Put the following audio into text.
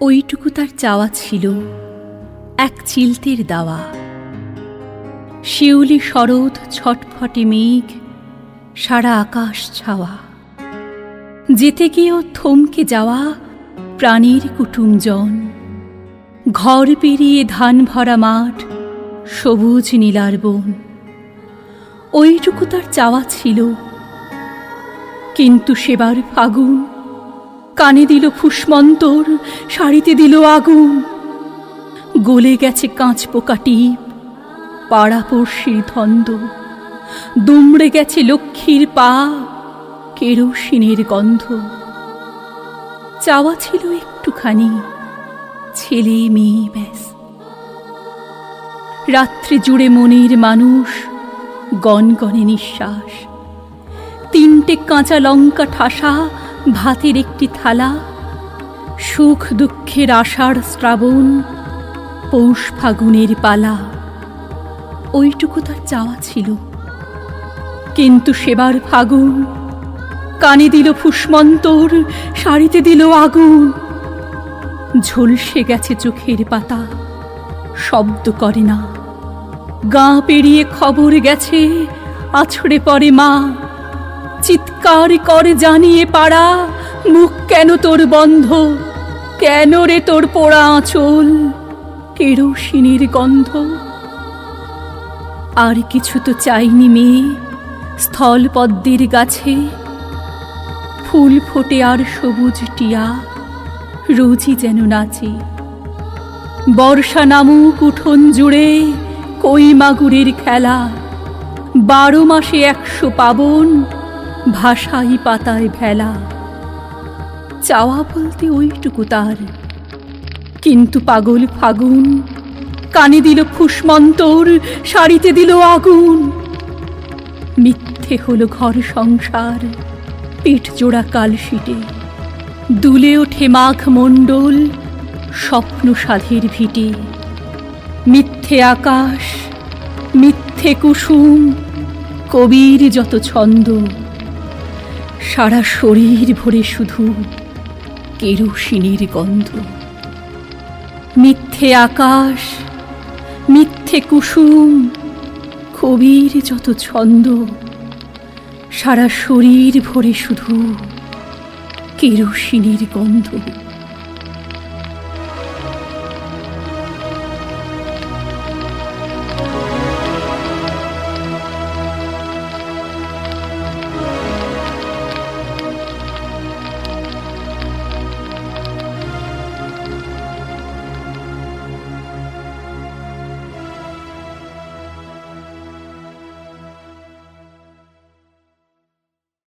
ওইটুকু তার চাওয়া ছিল, এক চিলতের দাওয়া। শিউলি শরৎ ছটফটে মেঘ, সারা আকাশ ছাওয়া। যেতে গিয়েও থমকে যাওয়া প্রাণীর কুটুমজন। ঘর পেরিয়ে ধান ভরা মাঠ, সবুজ নীলার বন। ওইটুকু তার চাওয়া ছিল, কিন্তু সেবার ফাগুন কানে দিল ফুসমন্তর, শাড়িতে দিল আগুন। গলে গেছে কাঁচ পোকা টিপ, পাড়াপড়শির ধন্দ। দুমড়ে গেছে লক্ষ্মীর পা, কেরোসিনের গন্ধ। চাওয়া ছিল একটুখানি, ছেলে মেয়ে ব্যাস। রাত্রি জুড়ে মনের মানুষ, গনগনে নিঃশ্বাস। তিনটে কাঁচা লঙ্কা ঠাসা, ভাতের একটি থালা। সুখ দুঃখের আষাঢ় শ্রাবণ, পৌষ ফাগুনের পালা। ওইটুকু তার চাওয়া ছিল, কিন্তু সেবার ফাগুন কানে দিল ফুসমন্তর, শাড়িতে দিল আগুন। ঝলসে গেছে চোখের পাতা, শব্দ করে না। গাঁ পেরিয়ে খবর গেছে, আছড়ে পড়ে মা। চিৎকার করে জানিয়ে পাড়া, মুখ কেন তোর বন্ধ? কেন রে তোর পোড়া আঁচল, কেরোসিনের গন্ধ? আর কিছু তো চাইনি মেয়ে, স্থল পদ্মের গাছে। ফুল ফোটে আর সবুজ টিয়া, রোজই যেন নাচে। বর্ষা নামুক উঠোন জুড়ে, কই মাগুরের খেলা। 12 মাসে 100 পাবন, ভাষাই পাতায় ভেলা। চাওয়া বলতে ওইটুকু তার, কিন্তু পাগল ফাগুন কানে দিল ফুসমন্তর, শাড়িতে দিল আগুন। মিথ্যে হলো ঘর সংসার, পিঠ জোড়া কালশিটে। দুলে ওঠে মাঘ মণ্ডল, স্বপ্ন সাধের ভিটে। মিথ্যে আকাশ, মিথ্যে কুসুম, কবির যত ছন্দ। সারা শরীর ভরে শুধু কেরোসিনের গন্ধ। মিথ্যে আকাশ, মিথ্যে কুসুম, কবির যত ছন্দ। সারা শরীর ভরে শুধু কেরোসিনের গন্ধ।